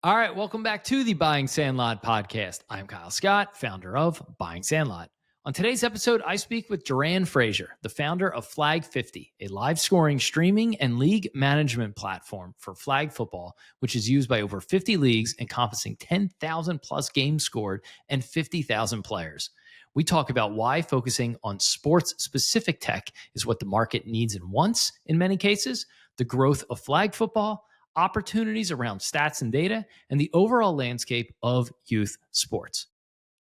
All right, welcome back to the Buying Sandlot podcast. I'm Kyle Scott, founder of Buying Sandlot. On today's episode, I speak with Jeran Fraser, the founder of Flag50, a live scoring streaming and league management platform for flag football, which is used by over 50 leagues encompassing 10,000 plus games scored and 50,000 players. We talk about why focusing on sports specific tech is what the market needs and wants in many cases, the growth of flag football, opportunities around stats and data, and the overall landscape of youth sports.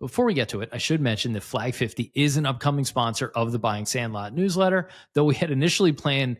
Before we get to it, I should mention that Flag50 is an upcoming sponsor of the Buying Sandlot newsletter, though we had initially planned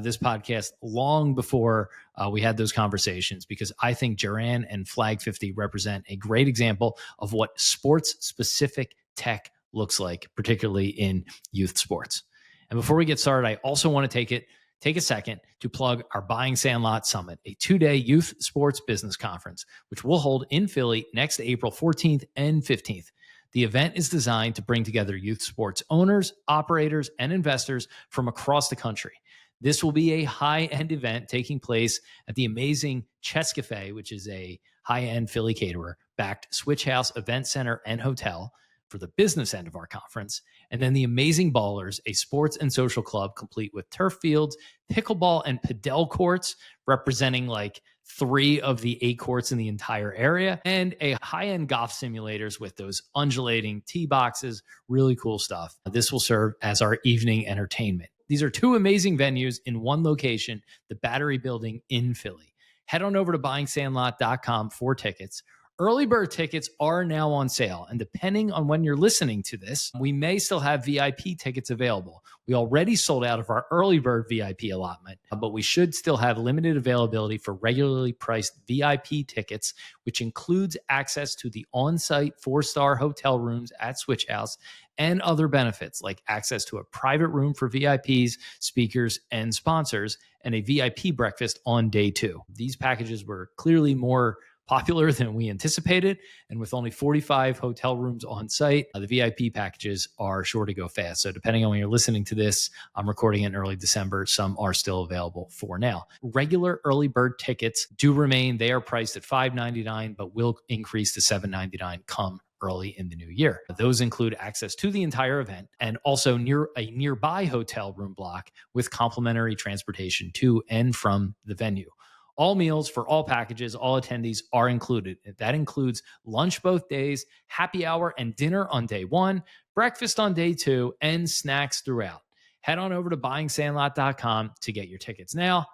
this podcast long before we had those conversations, because I think Jeran and Flag50 represent a great example of what sports-specific tech looks like, particularly in youth sports. And before we get started, I also want to take a second to plug our Buying Sandlot Summit, a 2-day youth sports business conference, which we'll hold in Philly next April 14th and 15th. The event is designed to bring together youth sports owners, operators, and investors from across the country. This will be a high-end event taking place at the amazing Chess Cafe, which is a high-end Philly caterer-backed Switch House event center and hotel for the business end of our conference. And then the Amazing Ballers, a sports and social club complete with turf fields, pickleball and padel courts, representing like 3 of the 8 courts in the entire area, and a high-end golf simulators with those undulating tee boxes, really cool stuff. This will serve as our evening entertainment. These are 2 amazing venues in one location, the Battery Building in Philly. Head on over to buyingsandlot.com for tickets. Early bird tickets are now on sale, and depending on when you're listening to this, we may still have VIP tickets available. We already sold out of our early bird VIP allotment, but we should still have limited availability for regularly priced VIP tickets, which includes access to the on-site 4-star hotel rooms at Switch House and other benefits like access to a private room for VIPs, speakers, and sponsors, and a VIP breakfast on day 2. These packages were clearly more popular than we anticipated. And with only 45 hotel rooms on site, the VIP packages are sure to go fast. So depending on when you're listening to this, I'm recording it in early December. Some are still available for now. Regular early bird tickets do remain. They are priced at $5.99, but will increase to $7.99 come early in the new year. Those include access to the entire event and also near a nearby hotel room block with complimentary transportation to and from the venue. All meals for all packages, all attendees are included. That includes lunch both days, happy hour and dinner on day 1, breakfast on day 2, and snacks throughout. Head on over to buyingsandlot.com to get your tickets now.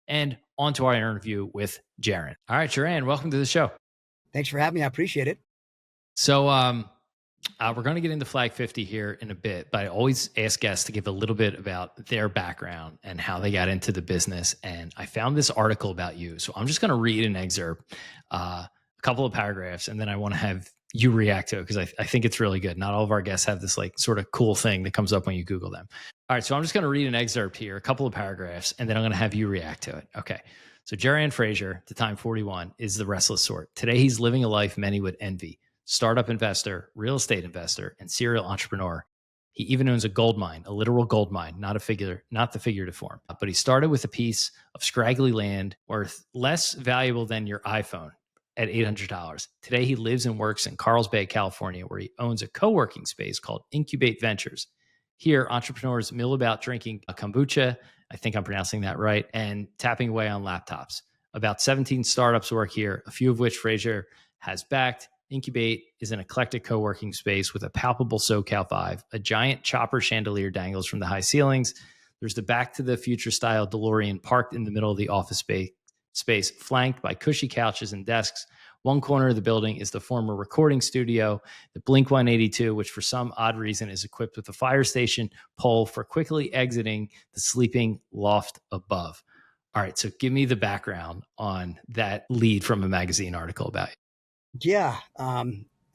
And on to our interview with Jeran. All right, Jeran, welcome to the show. Thanks for having me. I appreciate it. So we're going to get into Flag50 here in a bit, but I always ask guests to give a little bit about their background and how they got into the business. And I found this article about you. So I'm just going to read an excerpt, a couple of paragraphs, and then I want to have you react to it because I think it's really good. Not all of our guests have this like sort of cool thing that comes up when you Google them. All right, so I'm just going to read an excerpt here, a couple of paragraphs, and then I'm going to have you react to it. Okay. So Jeran Fraser, to time 41, is the restless sort. Today, he's living a life many would envy. Startup investor, real estate investor, and serial entrepreneur. He even owns a gold mine, a literal gold mine, not the figurative form. But he started with a piece of scraggly land worth less valuable than your iPhone at $800. Today, he lives and works in Carlsbad, California, where he owns a co-working space called Incubate Ventures. Here, entrepreneurs mill about drinking kombucha, I think I'm pronouncing that right, and tapping away on laptops. About 17 startups work here, a few of which Fraser has backed. Incubate is an eclectic co-working space with a palpable SoCal vibe. A giant chopper chandelier dangles from the high ceilings. There's the Back to the Future style DeLorean parked in the middle of the office space, flanked by cushy couches and desks. One corner of the building is the former recording studio, the Blink-182, which for some odd reason is equipped with a fire station pole for quickly exiting the sleeping loft above. All right, so give me the background on that lead from a magazine article about you. Yeah,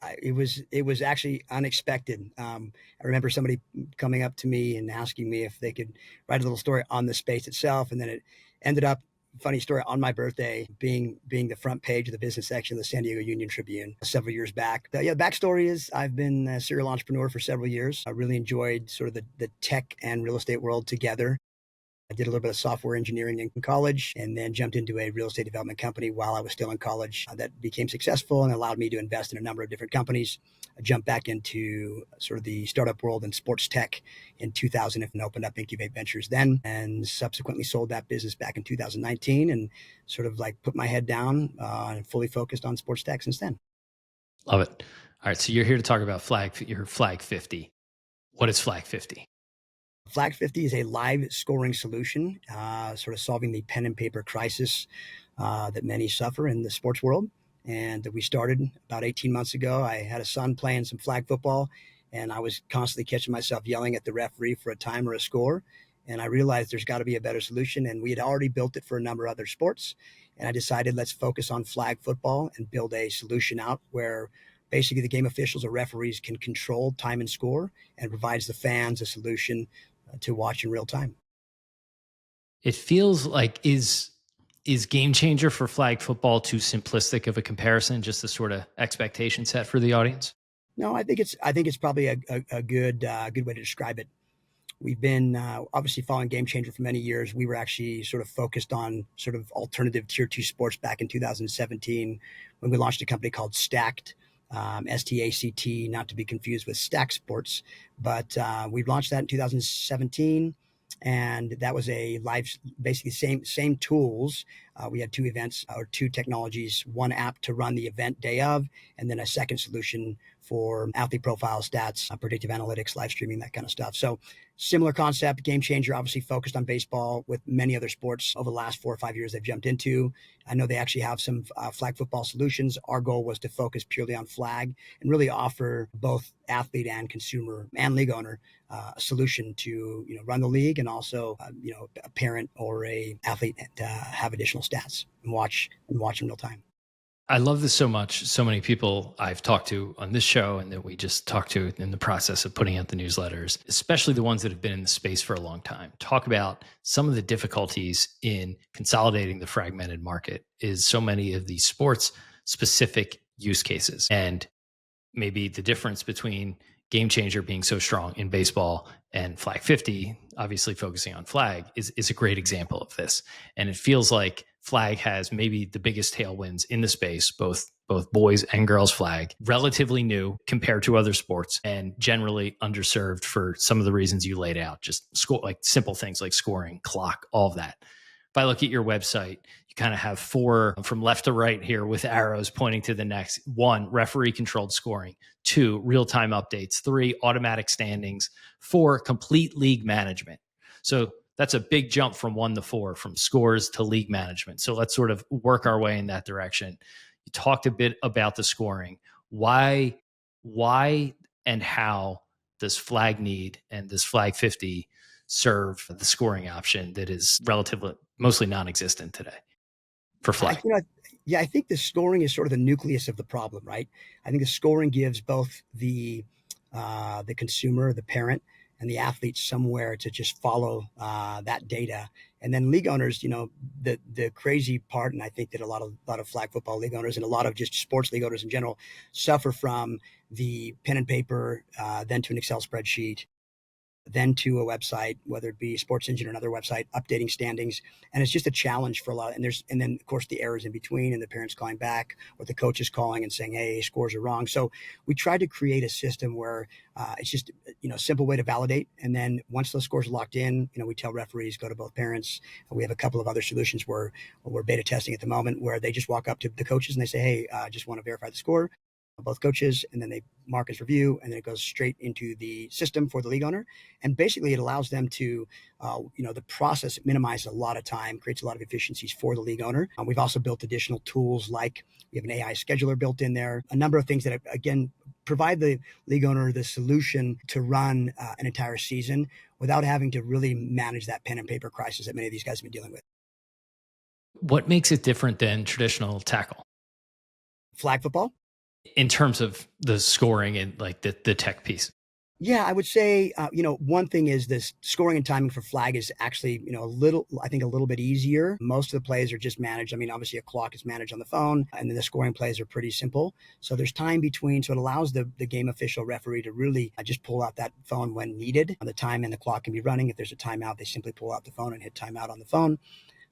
it was actually unexpected. I remember somebody coming up to me and asking me if they could write a little story on the space itself, and then it ended up, funny story, on my birthday being the front page of the business section of the San Diego Union Tribune several years back. The backstory is I've been a serial entrepreneur for several years. I really enjoyed sort of the tech and real estate world together. I did a little bit of software engineering in college and then jumped into a real estate development company while I was still in college that became successful and allowed me to invest in a number of different companies. I jumped back into sort of the startup world and sports tech in 2000 and opened up Incubate Ventures then, and subsequently sold that business back in 2019 and sort of like put my head down and fully focused on sports tech since then. Love it. All right. So you're here to talk about your Flag 50. What is Flag 50? Flag50 is a live scoring solution, sort of solving the pen and paper crisis that many suffer in the sports world. And we started about 18 months ago. I had a son playing some flag football, and I was constantly catching myself yelling at the referee for a time or a score. And I realized there's got to be a better solution. And we had already built it for a number of other sports. And I decided let's focus on flag football and build a solution out where basically the game officials or referees can control time and score and provides the fans a solution to watch in real time. It feels like is GameChanger for flag football too simplistic of a comparison, just a sort of expectation set for the audience? No, I think it's probably a good way to describe it. We've been obviously following GameChanger for many years. We were actually sort of focused on sort of alternative tier two sports back in 2017 when we launched a company called Stacked, STACT, not to be confused with Stack Sports. But we launched that in 2017, and that was a live, basically same tools. We had two events or two technologies, one app to run the event day of, and then a second solution for athlete profile stats, predictive analytics, live streaming, that kind of stuff. So similar concept. GameChanger obviously focused on baseball with many other sports over the last 4 or 5 years they've jumped into. I know they actually have some flag football solutions. Our goal was to focus purely on flag and really offer both athlete and consumer and league owner a solution to run the league, and also a parent or a athlete to have additional stats and watch in real time. I love this so much. So many people I've talked to on this show and that we just talked to in the process of putting out the newsletters, especially the ones that have been in the space for a long time, talk about some of the difficulties in consolidating the fragmented market is so many of these sports specific use cases. And maybe the difference between GameChanger being so strong in baseball and Flag 50, obviously focusing on flag, is a great example of this. And it feels like flag has maybe the biggest tailwinds in the space, both boys and girls flag, relatively new compared to other sports, and generally underserved for some of the reasons you laid out, just like simple things like scoring, clock, all of that. If I look at your website, you kind of have 4 from left to right here with arrows pointing to the next. 1, referee controlled scoring. 2, real-time updates. 3, automatic standings. 4, complete league management. So that's a big jump from 1 to 4, from scores to league management. So let's sort of work our way in that direction. You talked a bit about the scoring. Why and how does flag need and does flag 50 serve the scoring option that is relatively mostly non-existent today for I, flag? you know, yeah, I think the scoring is sort of the nucleus of the problem, right? I think the scoring gives both the consumer, the parent, and the athlete somewhere to just follow that data. And then league owners, the crazy part, and I think that a lot of flag football league owners and a lot of just sports league owners in general suffer from the pen and paper, then to an Excel spreadsheet, then to a website, whether it be Sports Engine or another website, updating standings. And it's just a challenge for a lot. And then of course the errors in between and the parents calling back or the coaches calling and saying, hey, scores are wrong. So we tried to create a system where it's just, a simple way to validate. And then once those scores are locked in, we tell referees, go to both parents. We have a couple of other solutions where we're beta testing at the moment where they just walk up to the coaches and they say, hey, I just want to verify the score, both coaches, and then they mark as review, and then it goes straight into the system for the league owner. And basically it allows them to, the process minimizes a lot of time, creates a lot of efficiencies for the league owner. We've also built additional tools like we have an AI scheduler built in there, a number of things that, again, provide the league owner the solution to run an entire season without having to really manage that pen and paper crisis that many of these guys have been dealing with. What makes it different than traditional tackle Flag football. in terms of the scoring and like the tech piece? Yeah, I would say, one thing is this scoring and timing for flag is actually, I think a little bit easier. Most of the plays are just managed. I mean, obviously a clock is managed on the phone, and then the scoring plays are pretty simple. So there's time between. So it allows the game official referee to really just pull out that phone when needed. The time and the clock can be running. If there's a timeout, they simply pull out the phone and hit timeout on the phone.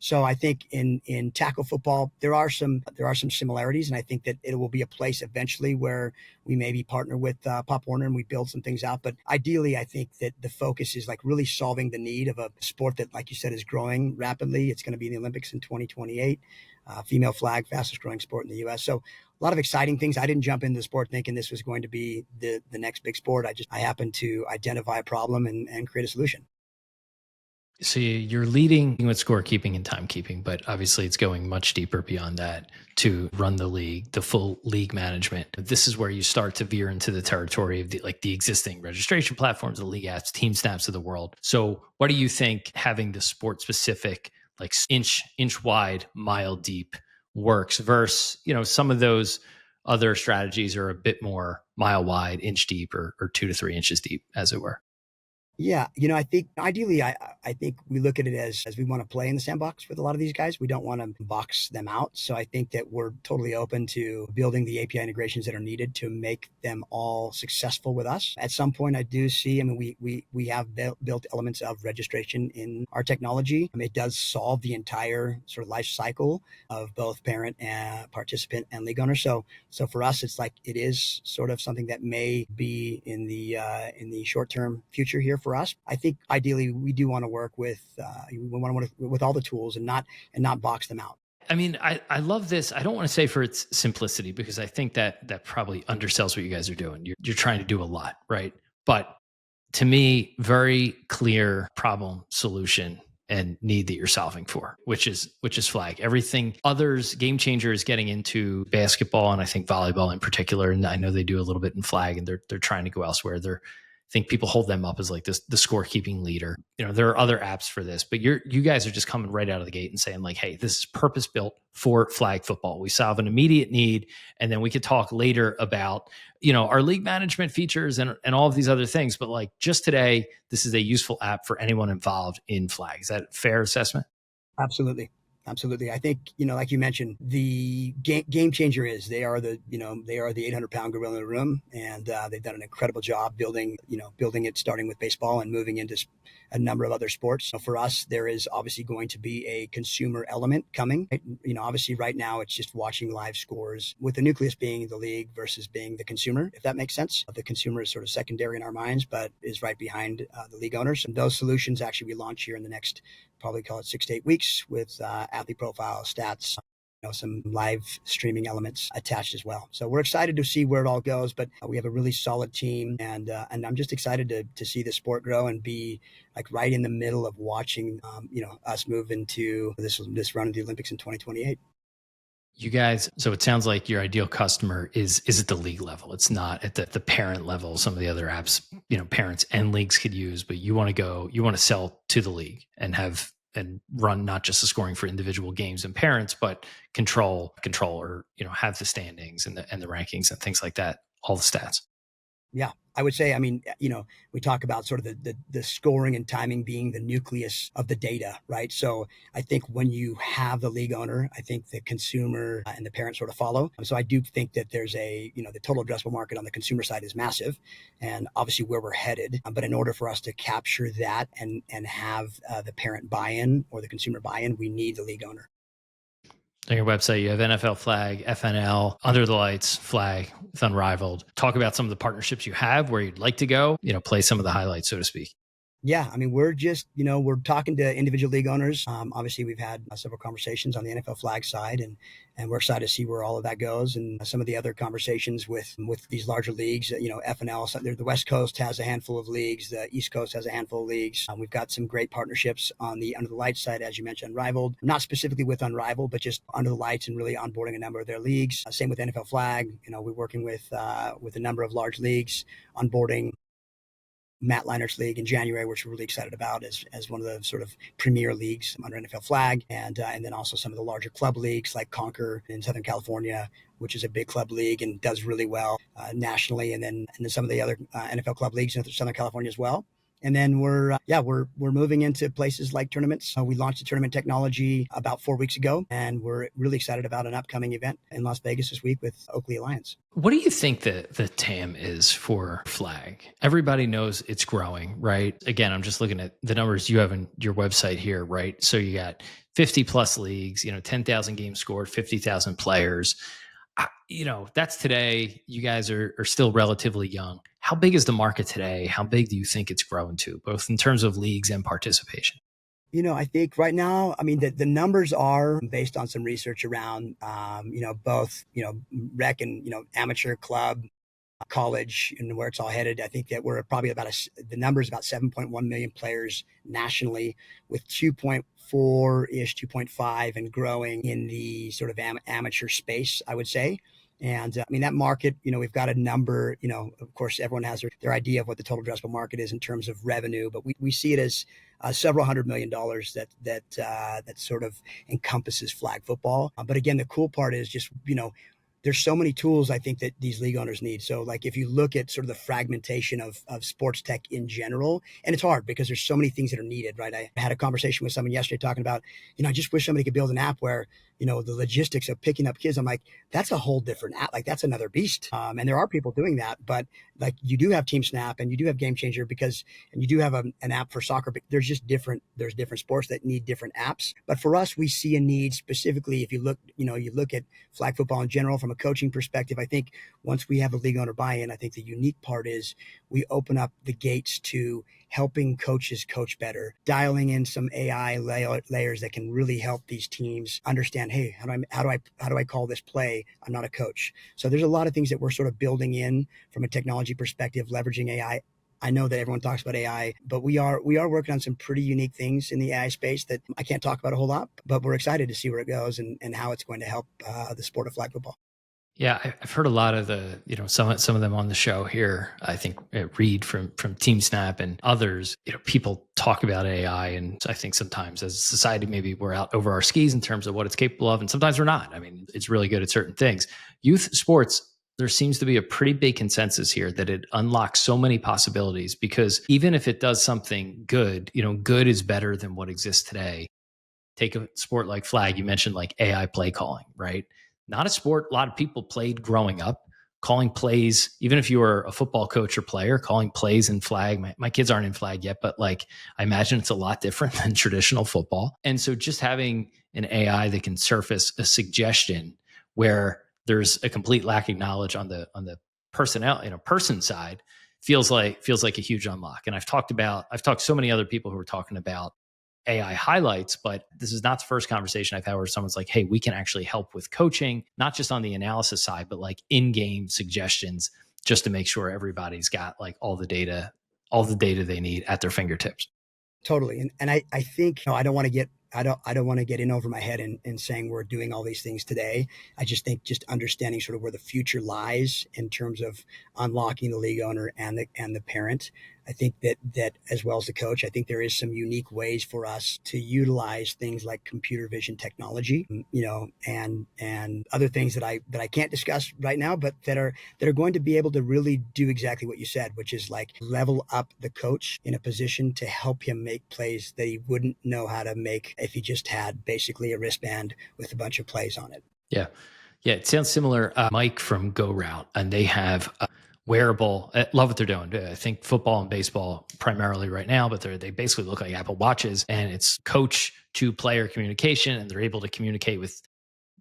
So I think in tackle football there are some similarities, and I think that it will be a place eventually where we maybe partner with Pop Warner and we build some things out. But ideally, I think that the focus is like really solving the need of a sport that, like you said, is growing rapidly. It's going to be in the Olympics in 2028. Female flag, fastest growing sport in the U.S. So a lot of exciting things. I didn't jump into the sport thinking this was going to be the next big sport. I happened to identify a problem and create a solution. So you're leading with scorekeeping and timekeeping, but obviously it's going much deeper beyond that to run the league, the full league management. This is where you start to veer into the territory of the existing registration platforms, the league apps, team snaps of the world. So what do you think having the sport specific, like inch wide, mile deep works versus, some of those other strategies are a bit more mile wide, inch deep, or 2 to 3 inches deep, as it were? Yeah, I think ideally, I think we look at it as we want to play in the sandbox with a lot of these guys. We don't want to box them out. So I think that we're totally open to building the API integrations that are needed to make them all successful with us. At some point, I do see. I mean, we have built elements of registration in our technology. It does solve the entire sort of life cycle of both parent and participant and league owner. So for us, it's like it is sort of something that may be in the short term future here for us. I think ideally we do want to work with with all the tools and not box them out. I mean, I love this. I don't want to say for its simplicity because I think that probably undersells what you guys are doing. You're trying to do a lot, right? But to me, very clear problem solution and need that you're solving for, which is flag. Everything others, GameChanger is getting into basketball and I think volleyball in particular. And I know they do a little bit in flag and they're trying to go elsewhere. I think people hold them up as like this, the scorekeeping leader. There are other apps for this, but you guys are just coming right out of the gate and saying like, hey, this is purpose built for flag football. We solve an immediate need. And then we could talk later about, our league management features and all of these other things. But like just today, this is a useful app for anyone involved in flag. Is that a fair assessment? Absolutely. Absolutely. I think, like you mentioned, the game changer is they are the 800-pound gorilla in the room, and they've done an incredible job building it, starting with baseball and moving into a number of other sports. So for us, there is obviously going to be a consumer element coming. Right? Obviously right now it's just watching live scores with the nucleus being the league versus being the consumer, if that makes sense. The consumer is sort of secondary in our minds, but is right behind the league owners. And those solutions actually we launch here in the next probably call it 6 to 8 weeks with athlete profile stats, some live streaming elements attached as well. So we're excited to see where it all goes, but we have a really solid team, and I'm just excited to see the sport grow and be like right in the middle of watching, us move into this run of the Olympics in 2028. You guys, so it sounds like your ideal customer is at the league level. It's not at the parent level. Some of the other apps, parents and leagues could use, but you want to sell to the league and run not just the scoring for individual games and parents, but control or, have the standings and the rankings and things like that, all the stats. Yeah, I would say, I mean, we talk about sort of the scoring and timing being the nucleus of the data, right? So I think when you have the league owner, I think the consumer and the parent sort of follow. So I do think that there's the total addressable market on the consumer side is massive, and obviously where we're headed. But in order for us to capture that and have the parent buy-in or the consumer buy-in, we need the league owner. On your website, you have NFL Flag, FNL, Under the Lights, Flag, with Unrivaled. Talk about some of the partnerships you have, where you'd like to go, play some of the highlights, so to speak. Yeah, I mean, we're just, we're talking to individual league owners. Obviously, we've had several conversations on the NFL flag side, and we're excited to see where all of that goes. And some of the other conversations with these larger leagues, FNL, the West Coast has a handful of leagues, the East Coast has a handful of leagues. We've got some great partnerships on the Under the Lights side, as you mentioned, Unrivaled, not specifically with Unrivaled, but just Under the Lights and really onboarding a number of their leagues. Same with NFL flag. We're working with a number of large leagues, onboarding Matt Leinert's league in January, which we're really excited about as one of the sort of premier leagues under NFL flag. And then also some of the larger club leagues like Conquer in Southern California, which is a big club league and does really well nationally. And then some of the other NFL club leagues in Southern California as well. And then we're moving into places like tournaments. We launched a tournament technology about 4 weeks ago, and we're really excited about an upcoming event in Las Vegas this week with Oakley Alliance. What do you think the TAM is for flag? Everybody knows it's growing, right? Again, I'm just looking at the numbers you have in your website here, right? So you got 50 plus leagues, 10,000 games scored, 50,000 players. That's today. You guys are still relatively young. How big is the market today? How big do you think it's growing to, both in terms of leagues and participation? I think right now, the numbers are based on some research around, both, rec and, amateur club, college, and where it's all headed. I think that we're probably the number is about 7.1 million players nationally, with 2.4-ish, 2.5 and growing in the sort of amateur space, I would say. And that market, we've got a number, of course, everyone has their idea of what the total addressable market is in terms of revenue, but we see it as several $100 million that sort of encompasses flag football. But again, the cool part is just, there's so many tools I think that these league owners need. So like if you look at sort of the fragmentation of sports tech in general, and it's hard because there's so many things that are needed, right? I had a conversation with someone yesterday talking about, I just wish somebody could build an app where, the logistics of picking up kids. I'm like, that's a whole different app. Like that's another beast. And there are people doing that, but like you do have Team Snap and you do have GameChanger and you do have an app for soccer, but there's different sports that need different apps. But for us, we see a need specifically. If you look at flag football in general from a coaching perspective, I think once we have a league owner buy-in, I think the unique part is we open up the gates to helping coaches coach better, dialing in some AI layers that can really help these teams understand, hey, how do I call this play? I'm not a coach. So there's a lot of things that we're sort of building in from a technology perspective, leveraging AI. I know that everyone talks about AI, but we are working on some pretty unique things in the AI space that I can't talk about a whole lot, but we're excited to see where it goes and how it's going to help the sport of flag football. Yeah, I've heard a lot of the, some of them on the show here. I think Reed from Team Snap and others, people talk about AI, and I think sometimes as a society, maybe we're out over our skis in terms of what it's capable of, and sometimes we're not. It's really good at certain things. Youth sports, there seems to be a pretty big consensus here that it unlocks so many possibilities, because even if it does something good, good is better than what exists today. Take a sport like flag. You mentioned like AI play calling, right? Not a sport a lot of people played growing up. Calling plays, even if you were a football coach or player, calling plays in flag. My kids aren't in flag yet, but like I imagine it's a lot different than traditional football. And so just having an AI that can surface a suggestion where there's a complete lack of knowledge on the person side feels like a huge unlock. And I've talked to so many other people who are talking about AI highlights, but this is not the first conversation I've had where someone's like, hey, we can actually help with coaching, not just on the analysis side, but like in-game suggestions, just to make sure everybody's got like all the data they need at their fingertips. Totally. And I think, I don't want to get in over my head in saying we're doing all these things today. I just think just understanding sort of where the future lies in terms of unlocking the league owner and the parent. I think that as well as the coach, I think there is some unique ways for us to utilize things like computer vision technology, and other things that I can't discuss right now, but that are going to be able to really do exactly what you said, which is like level up the coach in a position to help him make plays that he wouldn't know how to make if he just had basically a wristband with a bunch of plays on it. Yeah. Yeah. It sounds similar. Mike from Go Route, and they have wearable. I love what they're doing. I think football and baseball primarily right now, but they basically look like Apple Watches, and it's coach to player communication, and they're able to communicate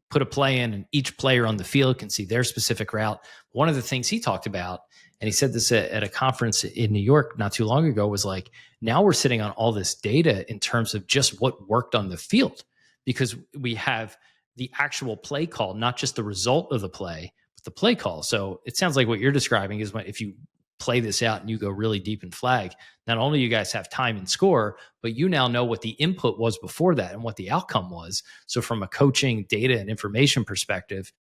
put a play in, and each player on the field can see their specific route. One of the things he talked about, and he said this at a conference in New York not too long ago, was like, now we're sitting on all this data in terms of just what worked on the field, because we have the actual play call, not just the result of the play, but the play call. So it sounds like what you're describing is if you play this out and you go really deep in flag, not only you guys have time and score, but you now know what the input was before that and what the outcome was. So from a coaching, data, and information perspective,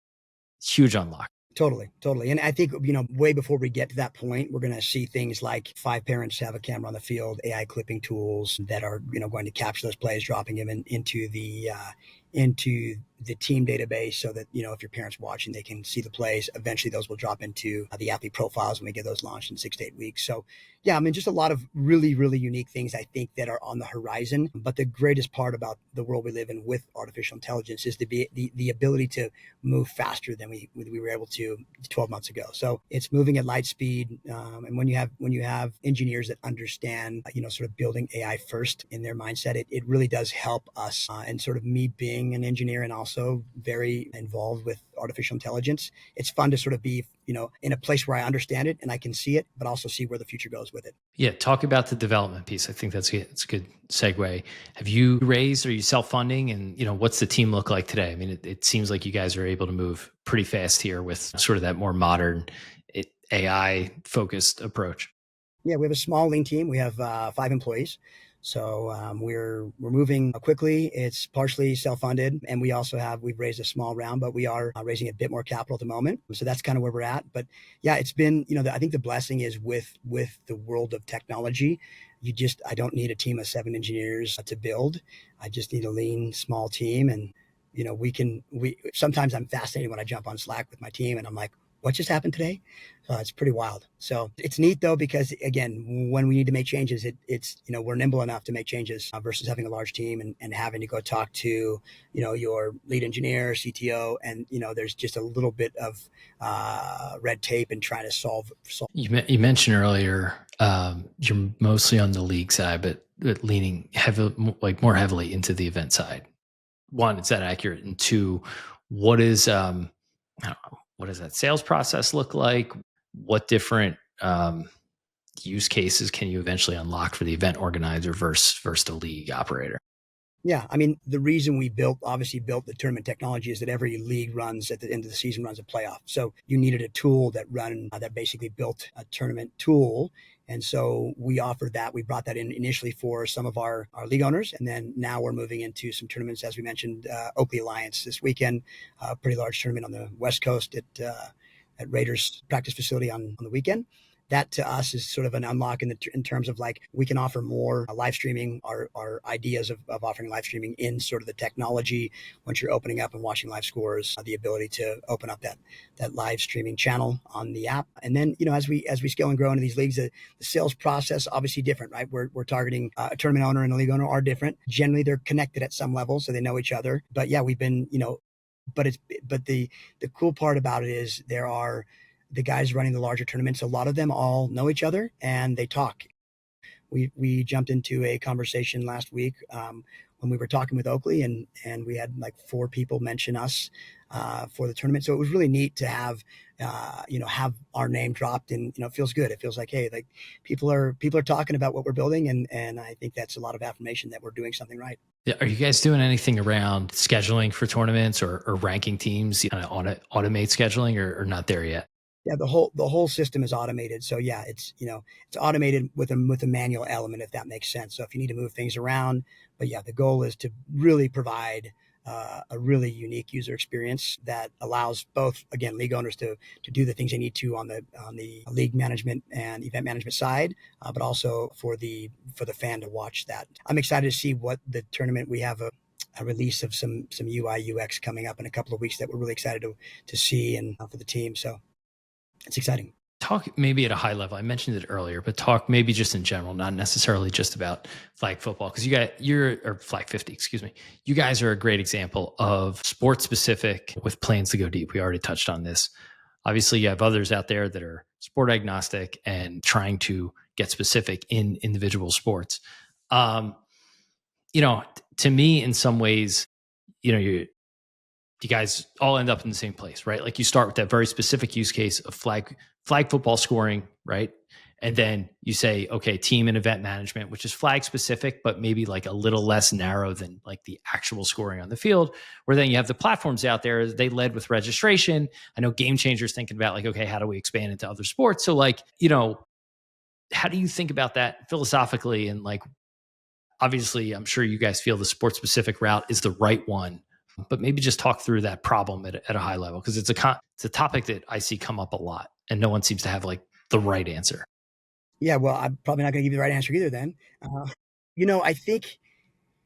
huge unlock. Totally, totally. And I think, way before we get to that point, we're going to see things like 5 parents have a camera on the field, AI clipping tools that are, going to capture those plays, dropping them into the team database so that, if your parents watching, they can see the plays. Eventually those will drop into the athlete profiles when we get those launched in 6 to 8 weeks. So yeah, I mean, just a lot of really, really unique things I think that are on the horizon. But the greatest part about the world we live in with artificial intelligence is the ability to move faster than we were able to 12 months ago. So it's moving at light speed. And when you have engineers that understand, sort of building AI first in their mindset, it really does help us. And sort of me being an engineer and also very involved with artificial intelligence, it's fun to sort of be, in a place where I understand it and I can see it, but also see where the future goes with it. Yeah, talk about the development piece. I think it's a good segue. Have you raised, are you self-funding, and what's the team look like today? I mean, it seems like you guys are able to move pretty fast here with sort of that more modern AI focused approach. Yeah, we have a small lean team. We have 5 employees. So we're moving quickly. It's partially self-funded, and we've raised a small round, but we are raising a bit more capital at the moment. So that's kind of where we're at. But yeah, it's been, I think the blessing is with the world of technology. I don't need a team of 7 engineers to build. I just need a lean small team, and we sometimes I'm fascinated when I jump on Slack with my team, and I'm like, what just happened today? It's pretty wild. So it's neat though, because again, when we need to make changes, it's we're nimble enough to make changes versus having a large team and having to go talk to, your lead engineer, CTO, and, there's just a little bit of red tape and trying to solve. You mentioned earlier, you're mostly on the league side, but leaning more heavily into the event side. One, is that accurate? And two, what is, I don't know, what does that sales process look like? What different use cases can you eventually unlock for the event organizer versus the league operator? Yeah, I mean, the reason we obviously built the tournament technology is that every league runs at the end of the season runs a playoff. So you needed a tool that basically built a tournament tool. And so we offered that. We brought that in initially for some of our league owners. And then now we're moving into some tournaments, as we mentioned, Oakley Alliance this weekend, a pretty large tournament on the West Coast at Raiders practice facility on the weekend. That to us is sort of an unlock in terms of like, we can offer more live streaming, our ideas of offering live streaming in sort of the technology. Once you're opening up and watching live scores, the ability to open up that live streaming channel on the app. And then, as we scale and grow into these leagues, the sales process obviously different, right? We're targeting a tournament owner and a league owner are different. Generally, they're connected at some level, so they know each other. But yeah, we've been, but the cool part about it is there are the guys running the larger tournaments. A lot of them all know each other and they talk. We jumped into a conversation last week when we were talking with Oakley, and we had like 4 people mention us for the tournament. So it was really neat to have our name dropped, and it feels good. It feels like, hey, like people are talking about what we're building, and I think that's a lot of affirmation that we're doing something right. Yeah, are you guys doing anything around scheduling for tournaments or ranking teams, automate scheduling, or not there yet? Yeah, the whole system is automated. So yeah, it's automated with a manual element, if that makes sense. So if you need to move things around, but yeah, the goal is to really provide a really unique user experience that allows both, again, league owners to do the things they need to on the league management and event management side, but also for the fan to watch that. I'm excited to see what the tournament. We have a release of some UI UX coming up in a couple of weeks that we're really excited to see, and for the team. So it's exciting. Talk maybe at a high level. I mentioned it earlier, but talk maybe just in general, not necessarily just about flag football, because or flag 50, excuse me. You guys are a great example of sport specific with plans to go deep. We already touched on this. Obviously, you have others out there that are sport agnostic and trying to get specific in individual sports. To me, in some ways, you guys all end up in the same place, right? Like you start with that very specific use case of flag football scoring, right? And then you say, okay, team and event management, which is flag specific, but maybe like a little less narrow than like the actual scoring on the field. Where then you have the platforms out there, they led with registration. I know GameChanger's thinking about like, okay, how do we expand into other sports? So like, how do you think about that philosophically? And like, obviously, I'm sure you guys feel the sport specific route is the right one. But maybe just talk through that problem at a high level, because it's a topic that I see come up a lot, and no one seems to have like the right answer. Yeah, well, I'm probably not going to give you the right answer either. Then, uh, I think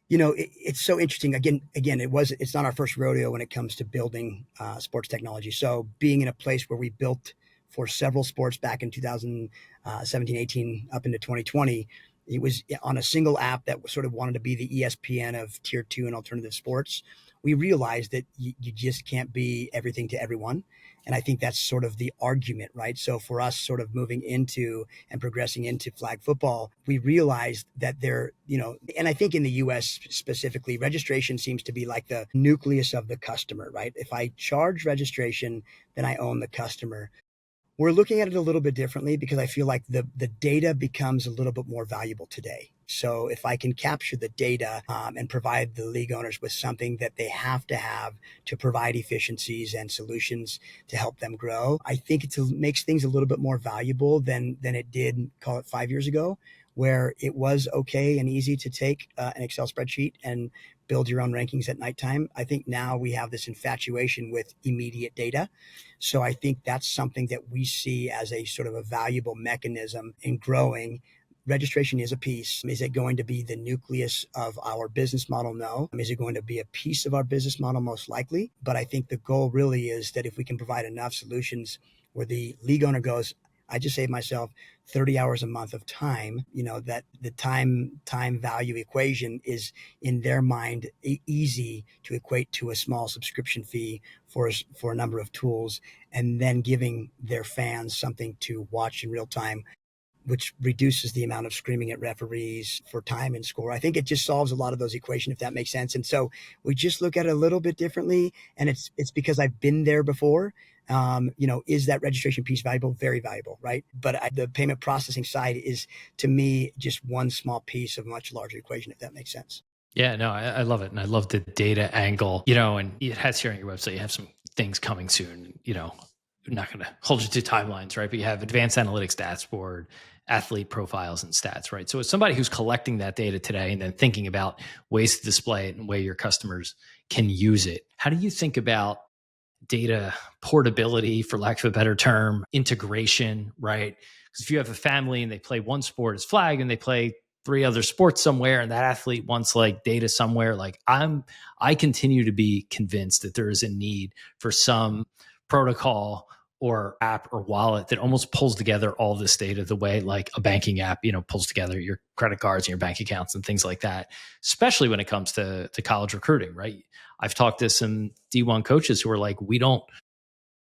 it's so interesting. Again, it's not our first rodeo when it comes to building sports technology. So being in a place where we built for several sports back in 2017, 18, up into 2020, it was on a single app that sort of wanted to be the ESPN of tier two and alternative sports. We realized that you just can't be everything to everyone. And I think that's sort of the argument, right? So for us sort of moving into and progressing into flag football, we realized that and I think in the US specifically, registration seems to be like the nucleus of the customer, right? If I charge registration, then I own the customer. We're looking at it a little bit differently because I feel like the data becomes a little bit more valuable today. So if I can capture the data and provide the league owners with something that they have to provide efficiencies and solutions to help them grow, I think it makes things a little bit more valuable than it did, call it 5 years ago, where it was okay and easy to take an Excel spreadsheet and build your own rankings at nighttime. I think now we have this infatuation with immediate data. So I think that's something that we see as a sort of a valuable mechanism in growing. Registration is a piece. Is it going to be the nucleus of our business model? No. Is it going to be a piece of our business model? Most likely. But I think the goal really is that if we can provide enough solutions where the league owner goes, I just saved myself 30 hours a month of time, that the time value equation is in their mind easy to equate to a small subscription fee for a number of tools, and then giving their fans something to watch in real time, which reduces the amount of screaming at referees for time and score. I think it just solves a lot of those equations, if that makes sense. And so we just look at it a little bit differently. And it's because I've been there before. Is that registration piece valuable? Very valuable, right? But the payment processing side is, to me, just one small piece of a much larger equation, if that makes sense. Yeah, no, I love it. And I love the data angle, and it has here on your website, you have some things coming soon, I'm not going to hold you to timelines, right? But you have advanced analytics dashboard, athlete profiles and stats, right? So as somebody who's collecting that data today and then thinking about ways to display it and way your customers can use it, how do you think about data portability, for lack of a better term, integration, right? Because if you have a family and they play one sport as flag and they play three other sports somewhere, and that athlete wants like data somewhere, like I continue to be convinced that there is a need for some protocol or app or wallet that almost pulls together all this data the way like a banking app, pulls together your credit cards and your bank accounts and things like that, especially when it comes to college recruiting, right? I've talked to some D1 coaches who are like, we don't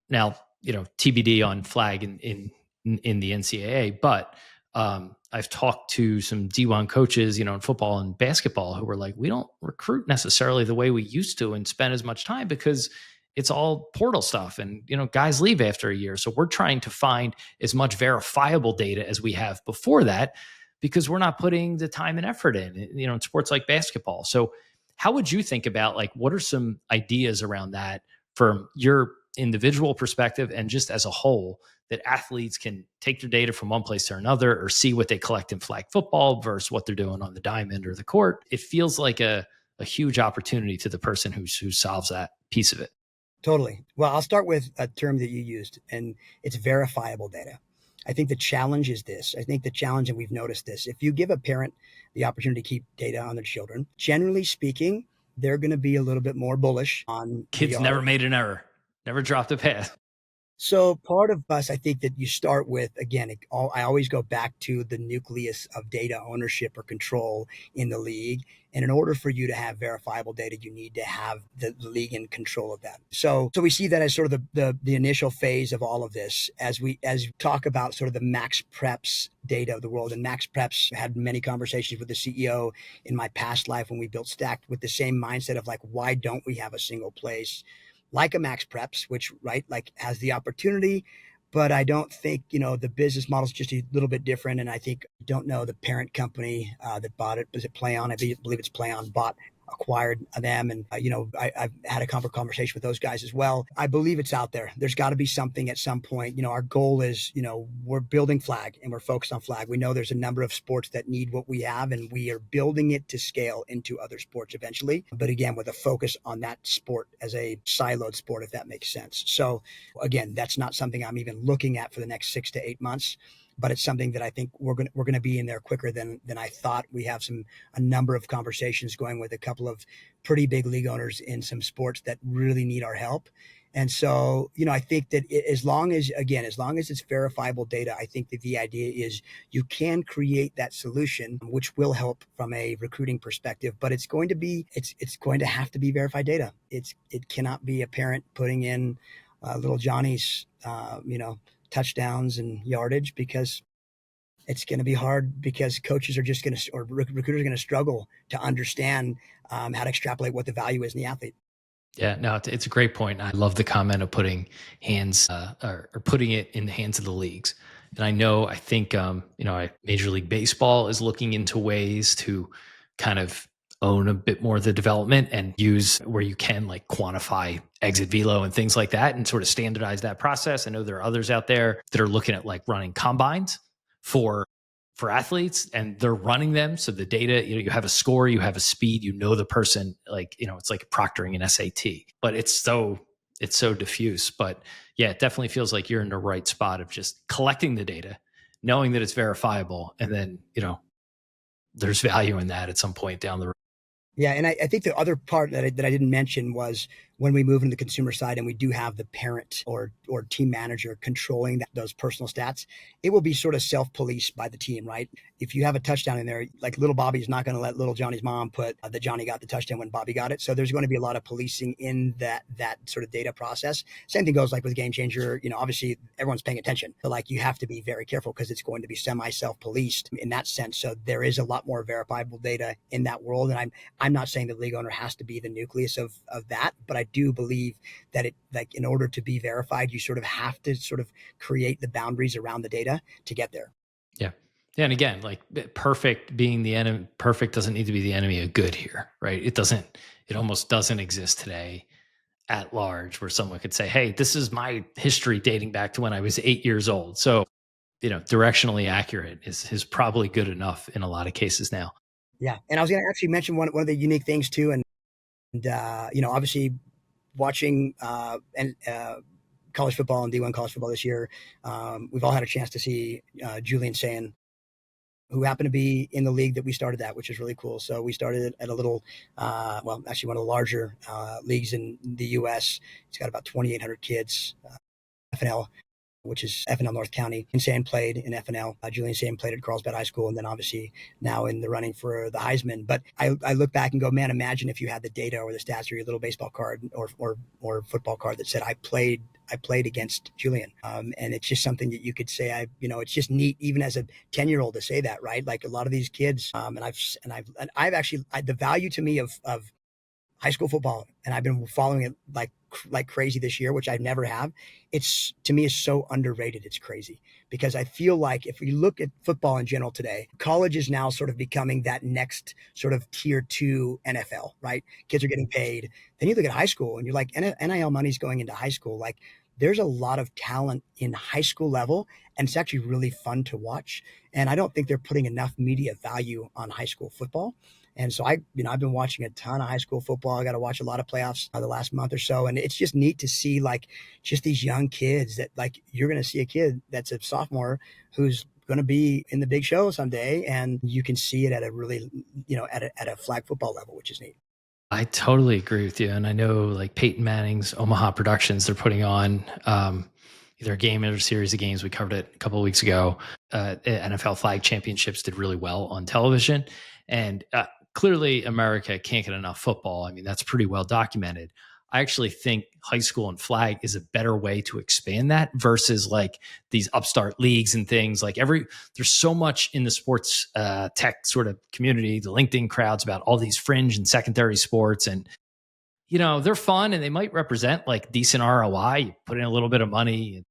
now, TBD on flag in the NCAA, but I've talked to some D1 coaches, in football and basketball who were like, we don't recruit necessarily the way we used to and spend as much time because it's all portal stuff and, guys leave after a year. So we're trying to find as much verifiable data as we have before that because we're not putting the time and effort in sports like basketball. So how would you think about like, what are some ideas around that from your individual perspective and just as a whole, that athletes can take their data from one place to another or see what they collect in flag football versus what they're doing on the diamond or the court? It feels like a huge opportunity to the person who solves that piece of it. Totally. Well, I'll start with a term that you used, and it's verifiable data. I think the challenge is this. I think the challenge, and we've noticed this, if you give a parent the opportunity to keep data on their children, generally speaking, they're going to be a little bit more bullish on Kids VR. never made an error, never dropped a pass. So part of us, I think that you start with, again, I always go back to the nucleus of data ownership or control in the league. And in order for you to have verifiable data, you need to have the league in control of that. So we see that as sort of the initial phase of all of this as we talk about sort of the Max Preps data of the world. And Max Preps had many conversations with the CEO in my past life when we built Stacked with the same mindset of like, why don't we have a single place like a Max Preps, which, right, like has the opportunity, but I don't think, the business model is just a little bit different. And I think, don't know the parent company that bought it. Was it PlayOn? I believe it's PlayOn bought acquired them. And, I've had a conversation with those guys as well. I believe it's out there. There's got to be something at some point. Our goal is, we're building Flag and we're focused on Flag. We know there's a number of sports that need what we have, and we are building it to scale into other sports eventually. But again, with a focus on that sport as a siloed sport, if that makes sense. So again, that's not something I'm even looking at for the next 6 to 8 months, but it's something that I think we're going to be in there quicker than I thought. We have a number of conversations going with a couple of pretty big league owners in some sports that really need our help. And so, I think that as long as it's verifiable data, I think that the idea is you can create that solution, which will help from a recruiting perspective, but it's going to have to be verified data. It cannot be a parent putting in little Johnny's, touchdowns and yardage, because it's going to be hard, because coaches are just going to, or recruiters are going to struggle to understand how to extrapolate what the value is in the athlete. Yeah, no, it's a great point. I love the comment of putting hands or putting it in the hands of the leagues. And I think, Major League Baseball is looking into ways to kind of own a bit more of the development and use where you can like quantify exit velo and things like that and sort of standardize that process. I know there are others out there that are looking at like running combines for athletes, and they're running them. So the data, you have a score, you have a speed, the person, like, it's like proctoring an SAT, but it's so diffuse. But yeah, it definitely feels like you're in the right spot of just collecting the data, knowing that it's verifiable. And then, there's value in that at some point down the road. Yeah, and I think the other part that I didn't mention was when we move into the consumer side and we do have the parent or team manager controlling those personal stats, it will be sort of self-policed by the team, right? If you have a touchdown in there, like little Bobby's not going to let little Johnny's mom put that Johnny got the touchdown when Bobby got it. So there's going to be a lot of policing in that sort of data process. Same thing goes like with GameChanger. Obviously everyone's paying attention, but like you have to be very careful because it's going to be semi-self-policed in that sense. So there is a lot more verifiable data in that world, and I'm not saying the league owner has to be the nucleus of that, but I do believe that it, like, in order to be verified, you sort of have to sort of create the boundaries around the data to get there. Yeah. Yeah. And again, like perfect being the enemy, perfect doesn't need to be the enemy of good here, right? It almost doesn't exist today at large where someone could say, hey, this is my history dating back to when I was 8 years old. So, directionally accurate is probably good enough in a lot of cases now. Yeah. And I was going to actually mention one of the unique things too. And obviously watching college football and D1 college football this year, we've all had a chance to see Julian Sand, who happened to be in the league that we started at, which is really cool. So we started at a little, actually one of the larger leagues in the U.S. It's got about 2,800 kids, FNL, which is FNL North County. And Sand played in FNL. Julian Sand played at Carlsbad High School, and then obviously now in the running for the Heisman. But I look back and go, man, imagine if you had the data or the stats or your little baseball card or football card that said I played against Julian. And it's just something that you could say, it's just neat, even as a 10-year-old, to say that, right? Like a lot of these kids, and I've actually, the value to me of high school football, and I've been following it like crazy this year, which I never have. It's, to me, is so underrated. It's crazy, because I feel like if we look at football in general today, college is now sort of becoming that next sort of tier 2 NFL, right? Kids are getting paid. Then you look at high school and you're like, NIL money's going into high school. Like, there's a lot of talent in high school level, and it's actually really fun to watch. And I don't think they're putting enough media value on high school football. And so I've been watching a ton of high school football. I got to watch a lot of playoffs the last month or so. And it's just neat to see, like, just these young kids that, like, you're going to see a kid that's a sophomore who's going to be in the big show someday. And you can see it at a really, at a flag football level, which is neat. I totally agree with you. And I know like Peyton Manning's Omaha Productions, they're putting on either a game or a series of games. We covered it a couple of weeks ago. NFL Flag Championships did really well on television. And clearly America can't get enough football. I mean, that's pretty well documented. I actually think high school and flag is a better way to expand that versus like these upstart leagues and things. Like there's so much in the sports tech sort of community, the LinkedIn crowds, about all these fringe and secondary sports. And, they're fun and they might represent like decent ROI. You put in a little bit of money and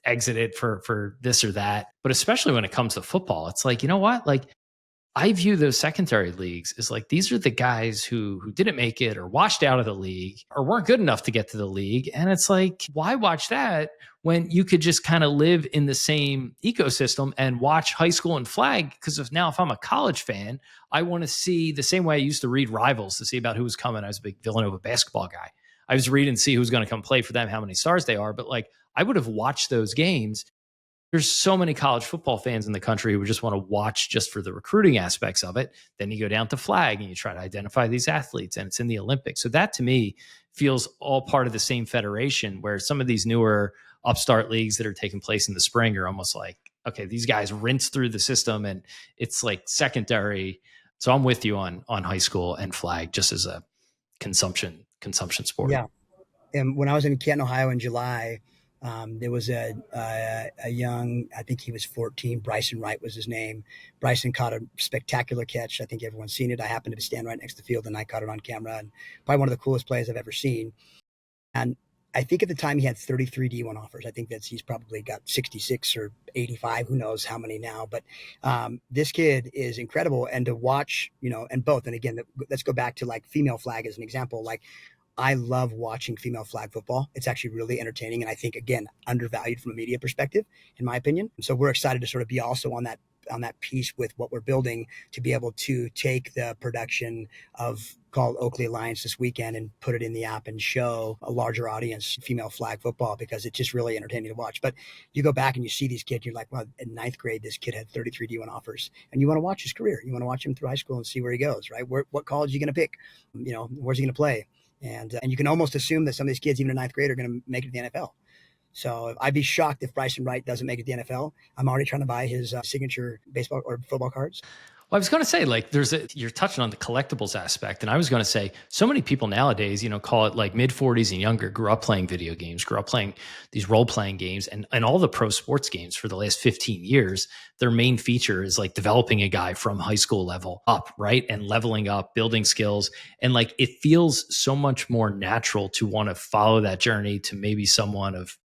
exit it for this or that. But especially when it comes to football, it's like, you know what? Like, I view those secondary leagues as like these are the guys who didn't make it or washed out of the league or weren't good enough to get to the league. And it's like, why watch that when you could just kind of live in the same ecosystem and watch high school and flag? Because if I'm a college fan, I want to see the same way I used to read Rivals to see about who was coming. I was a big Villanova basketball guy. I was reading to see who's going to come play for them, how many stars they are. But like I would have watched those games. There's so many college football fans in the country who just want to watch just for the recruiting aspects of it. Then you go down to flag and you try to identify these athletes, and it's in the Olympics. So that to me feels all part of the same federation, where some of these newer upstart leagues that are taking place in the spring are almost like, okay, these guys rinse through the system and it's like secondary. So I'm with you on high school and flag just as a consumption sport. Yeah. And when I was in Canton, Ohio in July, there was a young, I think he was 14, Bryson Wright was his name. Bryson caught a spectacular catch. I think everyone's seen it. I happened to stand right next to the field and I caught it on camera, and probably one of the coolest plays I've ever seen. And I think at the time he had 33 D1 offers. I think he's probably got 66 or 85. Who knows how many now? But this kid is incredible. And to watch, and both. And again, let's go back to like female flag as an example. Like I love watching female flag football. It's actually really entertaining, and I think again undervalued from a media perspective, in my opinion. So we're excited to sort of be also on that piece with what we're building to be able to take the production of called Oakley Alliance this weekend and put it in the app and show a larger audience female flag football, because it's just really entertaining to watch. But you go back and you see these kids, you're like, well, in ninth grade, this kid had 33 D1 offers, and you want to watch his career. You want to watch him through high school and see where he goes, right? What college are you going to pick? Where's he going to play? And you can almost assume that some of these kids, even in ninth grade, are going to make it to the NFL. So I'd be shocked if Bryson Wright doesn't make it to the NFL. I'm already trying to buy his signature baseball or football cards. Well, I was going to say, like, you're touching on the collectibles aspect. And I was going to say, so many people nowadays, call it like mid 40s and younger, grew up playing video games, grew up playing these role playing games and all the pro sports games for the last 15 years. Their main feature is like developing a guy from high school level up, right? And leveling up, building skills. And like, it feels so much more natural to want to follow that journey to maybe someone of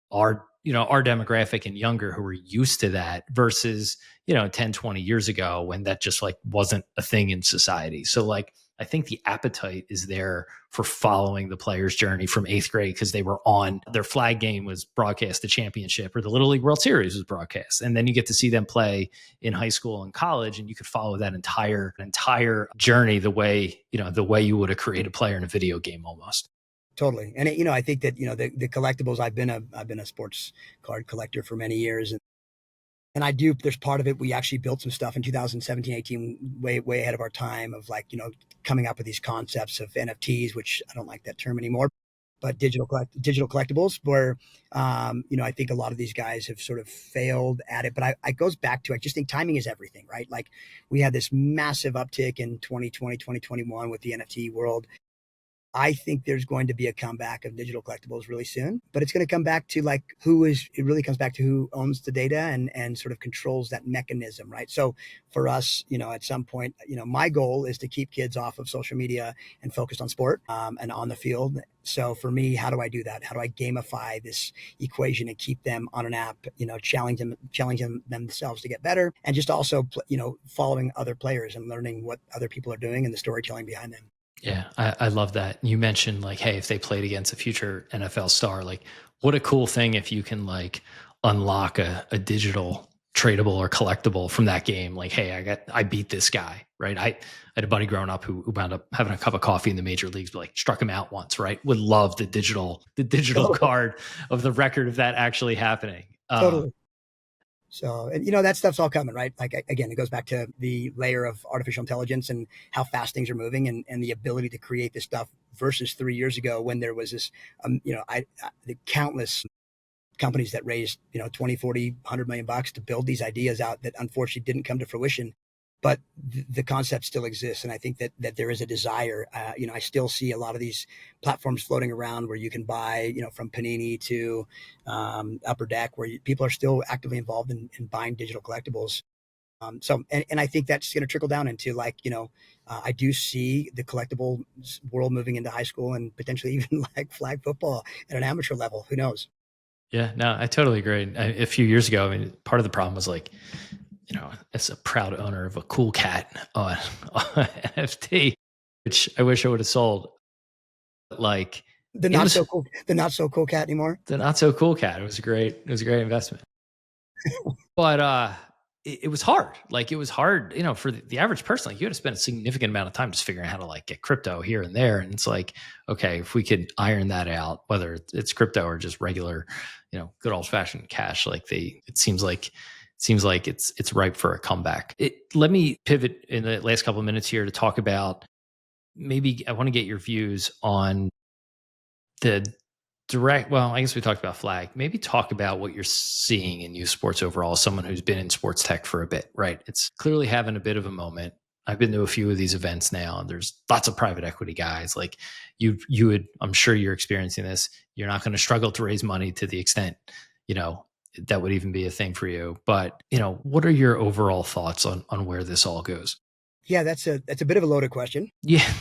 our demographic and younger who were used to that versus 10, 20 years ago when that just like wasn't a thing in society. So like I think the appetite is there for following the player's journey from eighth grade, because they were on their flag game was broadcast, the championship or the Little League World Series was broadcast, and then you get to see them play in high school and college, and you could follow that entire journey the way you would have created a player in a video game almost. Totally. And I think that, the collectibles, I've been a sports card collector for many years. And there's part of it. We actually built some stuff in 2017, 18, way ahead of our time of like, coming up with these concepts of NFTs, which I don't like that term anymore, but digital collectibles where, I think a lot of these guys have sort of failed at it, but I goes back to, I just think timing is everything, right? Like we had this massive uptick in 2020, 2021 with the NFT world. I think there's going to be a comeback of digital collectibles really soon, but it's going to come back to like it really comes back to who owns the data and sort of controls that mechanism, right? So for us, at some point, my goal is to keep kids off of social media and focused on sport and on the field. So for me, how do I do that? How do I gamify this equation and keep them on an app, challenging themselves to get better, and just also, following other players and learning what other people are doing and the storytelling behind them. Yeah, I love that. You mentioned like, hey, if they played against a future NFL star, like what a cool thing if you can like unlock a digital tradable or collectible from that game. Like, hey, I beat this guy, right? I had a buddy growing up who wound up having a cup of coffee in the major leagues, but like struck him out once, right? Would love the digital card of the record of that actually happening. Totally. So, and that stuff's all coming, right? Like, again, it goes back to the layer of artificial intelligence and how fast things are moving and the ability to create this stuff versus 3 years ago when there was this, the countless companies that raised, 20, 40, 100 million bucks to build these ideas out that unfortunately didn't come to fruition. But the concept still exists. And I think that there is a desire. I still see a lot of these platforms floating around where you can buy, from Panini to Upper Deck, where people are still actively involved in buying digital collectibles. And I think that's going to trickle down into like, I do see the collectible world moving into high school and potentially even like flag football at an amateur level. Who knows? Yeah, no, I totally agree. A few years ago, I mean, part of the problem was like, as a proud owner of a cool cat on NFT, which I wish I would have sold. Like The it not was so cool, the not so cool cat anymore. the not so cool cat. It was a great investment. But it was hard. Like it was hard, for the average person. Like you had to spend a significant amount of time just figuring out how to like get crypto here and there. And it's like, okay, if we could iron that out, whether it's crypto or just regular, good old fashioned cash, it seems like it's ripe for a comeback. Let me pivot in the last couple of minutes here to talk about, maybe I want to get your views on the well, I guess we talked about Flag. Maybe talk about what you're seeing in youth sports overall, as someone who's been in sports tech for a bit, right? It's clearly having a bit of a moment. I've been to a few of these events now, and there's lots of private equity guys. Like you would, I'm sure you're experiencing this. You're not going to struggle to raise money to the extent, that would even be a thing for you. But, what are your overall thoughts on where this all goes? Yeah, that's a bit of a loaded question. Yeah.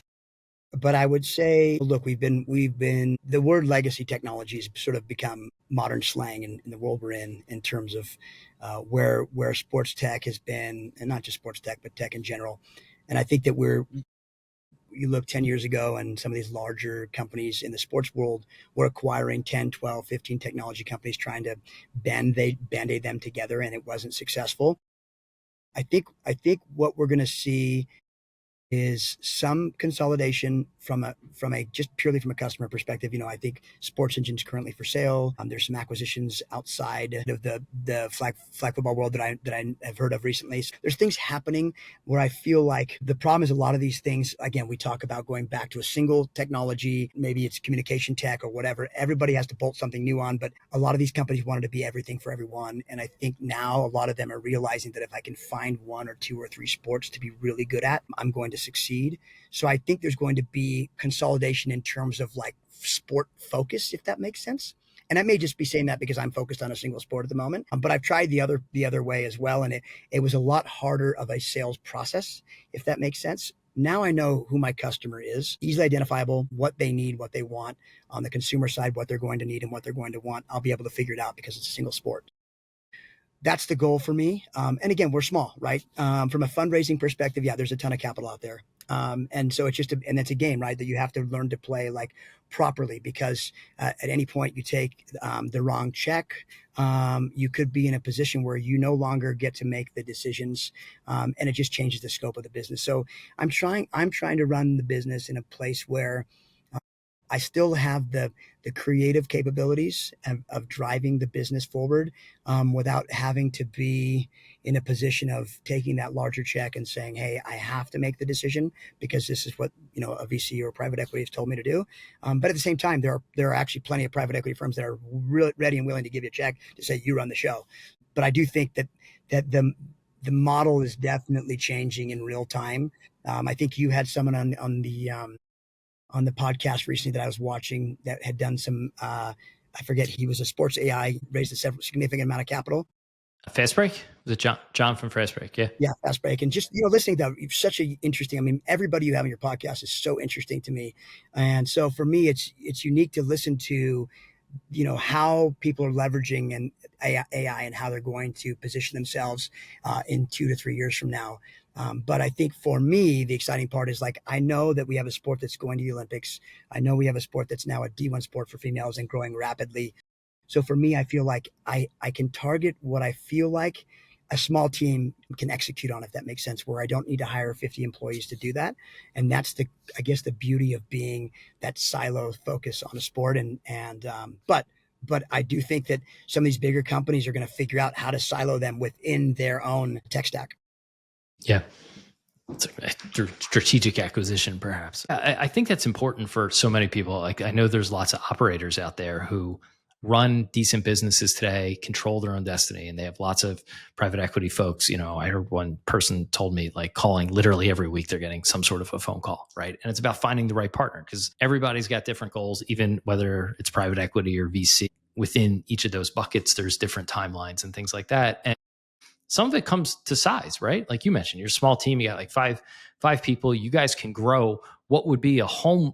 But I would say, look, the word legacy technology has sort of become modern slang in the world we're in terms of where sports tech has been, and not just sports tech, but tech in general. And I think that you look 10 years ago and some of these larger companies in the sports world were acquiring 10, 12, 15 technology companies trying to band-aid them together, and it wasn't successful. I think what we're going to see is some consolidation from a just purely from a customer perspective. I think Sports Engine's currently for sale. There's some acquisitions outside of the flag football world that I have heard of recently. So there's things happening where I feel like the problem is a lot of these things. Again, we talk about going back to a single technology. Maybe it's communication tech or whatever. Everybody has to bolt something new on, but a lot of these companies wanted to be everything for everyone. And I think now a lot of them are realizing that if I can find one or two or three sports to be really good at, I'm going to succeed. So I think there's going to be consolidation in terms of like sport focus, if that makes sense. And I may just be saying that because I'm focused on a single sport at the moment. But I've tried the other way as well, and it was a lot harder of a sales process, if that makes sense. Now I know who my customer is, easily identifiable, what they need, what they want on the consumer side, what they're going to need and what they're going to want. I'll be able to figure it out because it's a single sport. That's the goal for me. And again, we're small, right? From a fundraising perspective, yeah, there's a ton of capital out there. And so and it's a game, right? That you have to learn to play like properly, because at any point you take the wrong check, you could be in a position where you no longer get to make the decisions, and it just changes the scope of the business. So I'm trying to run the business in a place where I still have the creative capabilities of driving the business forward, without having to be in a position of taking that larger check and saying, "Hey, I have to make the decision because this is what a VC or private equity has told me to do." But at the same time, there are actually plenty of private equity firms that are really ready and willing to give you a check to say you run the show. But I do think that the model is definitely changing in real time. I think you had someone on the podcast recently that I was watching that had done some, I forget, he was a sports AI, raised a significant amount of capital. Fast Break? Was it John from Fast Break? Yeah. Yeah, Fast Break. And just, listening to that, such a interesting, I mean, everybody you have on your podcast is so interesting to me. And so for me, it's unique to listen to, how people are leveraging and AI and how they're going to position themselves in 2 to 3 years from now. But I think for me, the exciting part is like, I know that we have a sport that's going to the Olympics. I know we have a sport that's now a D1 sport for females and growing rapidly. So for me, I feel like I can target what I feel like a small team can execute on, if that makes sense, where I don't need to hire 50 employees to do that. And that's I guess the beauty of being that silo focus on a sport. But I do think that some of these bigger companies are going to figure out how to silo them within their own tech stack. Yeah. It's a strategic acquisition, perhaps. I think that's important for so many people. Like, I know there's lots of operators out there who run decent businesses today, control their own destiny, and they have lots of private equity folks. I heard one person told me, like, calling literally every week, they're getting some sort of a phone call, right? And it's about finding the right partner, because everybody's got different goals, even whether it's private equity or VC. Within each of those buckets, there's different timelines and things like that. And some of it comes to size, right? Like you mentioned, you're a small team. You got like five people. You guys can grow what would be a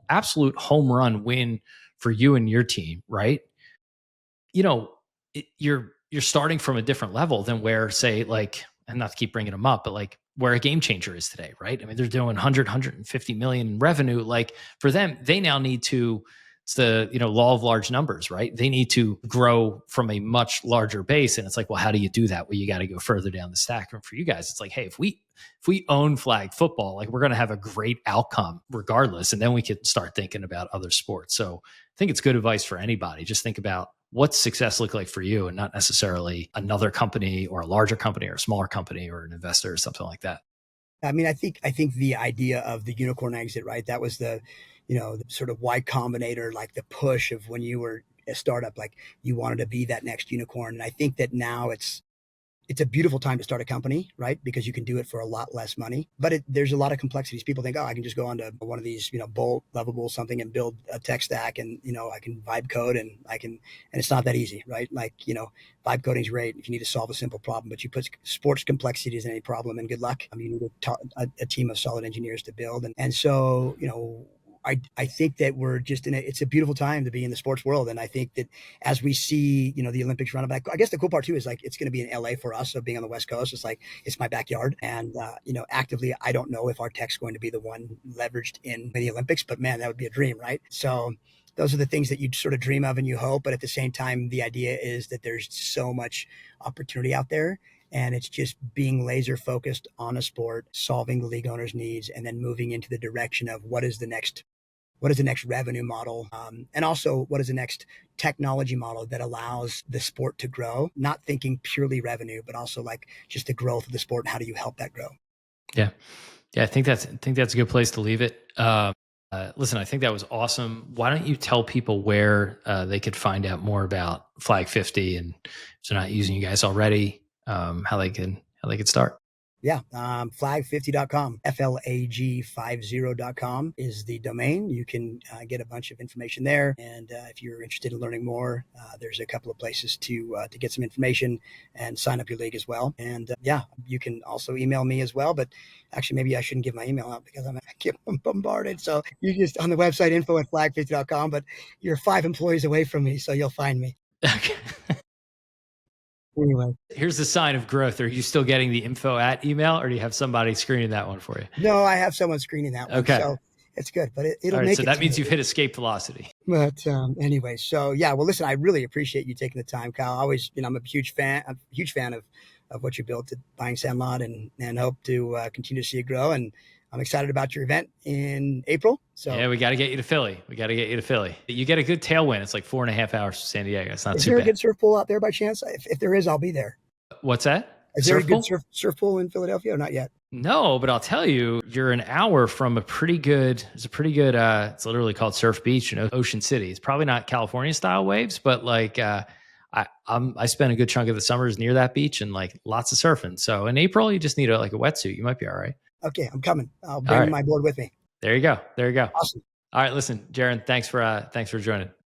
absolute home run win for you and your team, right? You're starting from a different level than where, say, like and not to keep bringing them up, but like where a GameChanger is today, right? I mean, they're doing 150 million in revenue. Like for them, they now need to, it's the, law of large numbers, right? They need to grow from a much larger base. And it's like, well, how do you do that? Well, you got to go further down the stack. And for you guys, it's like, hey, if we own flag football, like we're going to have a great outcome regardless. And then we can start thinking about other sports. So I think it's good advice for anybody. Just think about what's success look like for you, and not necessarily another company or a larger company or a smaller company or an investor or something like that. I mean, I think the idea of the unicorn exit, right? That was the sort of Y Combinator, like the push of when you were a startup, like you wanted to be that next unicorn. And I think that now it's a beautiful time to start a company, right? Because you can do it for a lot less money, but there's a lot of complexities. People think, oh, I can just go onto one of these, Bolt, Lovable, something, and build a tech stack, and I can vibe code, and it's not that easy, right? Like, vibe coding is great if you need to solve a simple problem, but you put sports complexities in any problem, and good luck. I mean, you need a team of solid engineers to build, and so I think that we're just it's a beautiful time to be in the sports world. And I think that as we see, the Olympics run back, I guess the cool part too is like, it's going to be in LA for us. So being on the West Coast, it's like, it's my backyard. And, actively, I don't know if our tech's going to be the one leveraged in the Olympics, but man, that would be a dream, right? So those are the things that you sort of dream of and you hope. But at the same time, the idea is that there's so much opportunity out there. And it's just being laser focused on a sport, solving the league owners' needs, and then moving into the direction of what is the next revenue model, and also what is the next technology model that allows the sport to grow, not thinking purely revenue, but also like just the growth of the sport, and how do you help that grow? Yeah. I think that's a good place to leave it. Listen, I think that was awesome. Why don't you tell people where they could find out more about Flag50, and if they're not using you guys already, how they can start? Yeah, flag50.com, flag50.com is the domain. You can get a bunch of information there. And if you're interested in learning more, there's a couple of places to get some information and sign up your league as well. And you can also email me as well. But actually, maybe I shouldn't give my email out because I get bombarded. So you just on the website, info@flag50.com, but you're 5 employees away from me, so you'll find me. Okay. Anyway, here's the sign of growth. Are you still getting the info@ email, or do you have somebody screening that one for you? No, I have someone screening that one. Okay. So it's good, but it'll right, make so it. That means you've hit escape velocity. But anyway, so yeah, well, listen, I really appreciate you taking the time, Kyle. Always, I'm a huge fan of what you built at Buying Sandlot, and hope to continue to see it grow. And I'm excited about your event in April. So yeah, we got to get you to Philly. You get a good tailwind. It's like 4.5 hours to San Diego. It's not too bad. Is there a good surf pool out there by chance? If there is, I'll be there. What's that? Is there a good surf pool in Philadelphia or not yet? No, but I'll tell you, you're an hour from it's literally called Surf Beach in Ocean City. It's probably not California style waves, but like, I spent a good chunk of the summers near that beach, and like lots of surfing. So in April, you just need a wetsuit. You might be all right. Okay, I'm coming. I'll bring my board with me. There you go. Awesome. All right, listen, Jeran, thanks for joining.